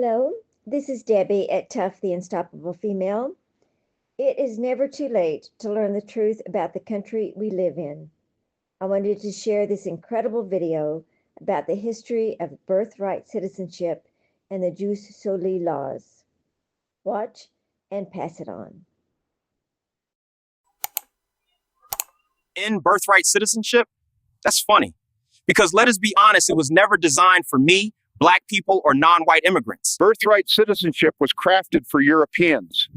Hello, this is Debbie at Tough the Unstoppable Female. It is never too late to learn the truth about the country we live in. I wanted to share this incredible video about the history of birthright citizenship and the Jus Soli laws. Watch and pass it on. In birthright citizenship? That's funny. Because let us be honest, it was never designed for me, Black people, or non-white immigrants. Birthright citizenship was crafted for Europeans.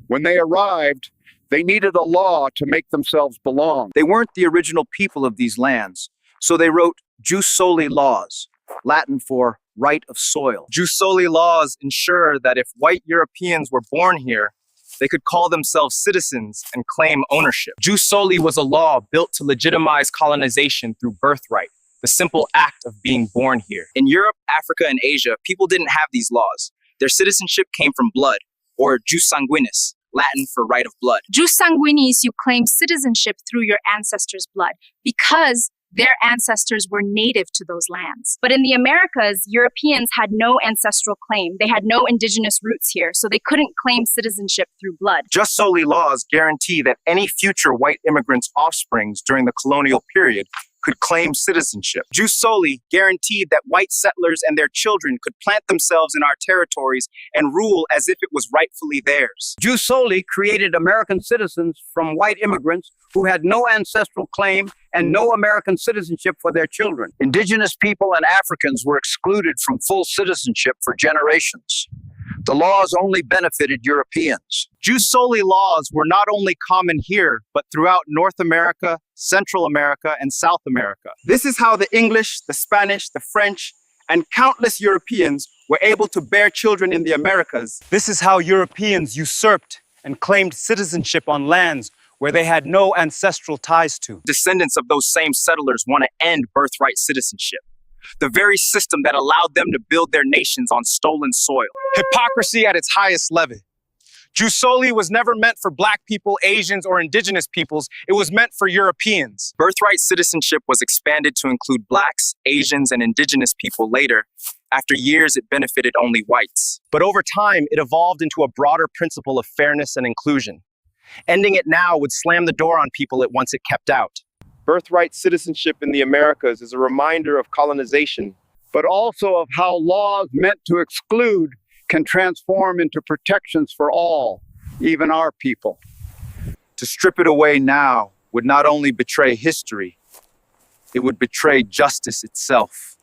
When they arrived, they needed a law to make themselves belong. They weren't the original people of these lands, so they wrote Jus Soli laws, Latin for right of soil. Jus Soli laws ensure that if white Europeans were born here, they could call themselves citizens and claim ownership. Jus Soli was a law built to legitimize colonization through birthright, the simple act of being born here. In Europe, Africa, and Asia, people didn't have these laws. Their citizenship came from blood, or jus sanguinis, Latin for right of blood. Jus sanguinis, you claim citizenship through your ancestors' blood because their ancestors were native to those lands. But in the Americas, Europeans had no ancestral claim. They had no indigenous roots here, so they couldn't claim citizenship through blood. Jus Soli laws guarantee that any future white immigrants' offsprings during the colonial period could claim citizenship. Jus Soli guaranteed that white settlers and their children could plant themselves in our territories and rule as if it was rightfully theirs. Jus Soli created American citizens from white immigrants who had no ancestral claim and no American citizenship for their children. Indigenous people and Africans were excluded from full citizenship for generations. The laws only benefited Europeans. Jus Soli laws were not only common here, but throughout North America, Central America, and South America. This is how the English, the Spanish, the French, and countless Europeans were able to bear children in the Americas. This is how Europeans usurped and claimed citizenship on lands where they had no ancestral ties to. Descendants of those same settlers want to end birthright citizenship, the very system that allowed them to build their nations on stolen soil. Hypocrisy at its highest level. Jus Soli was never meant for Black people, Asians, or indigenous peoples. It was meant for Europeans. Birthright citizenship was expanded to include Blacks, Asians, and indigenous people later. After years, it benefited only whites. But over time, it evolved into a broader principle of fairness and inclusion. Ending it now would slam the door on people it once it kept out. Birthright citizenship in the Americas is a reminder of colonization, but also of how laws meant to exclude can transform into protections for all, even our people. To strip it away now would not only betray history, it would betray justice itself.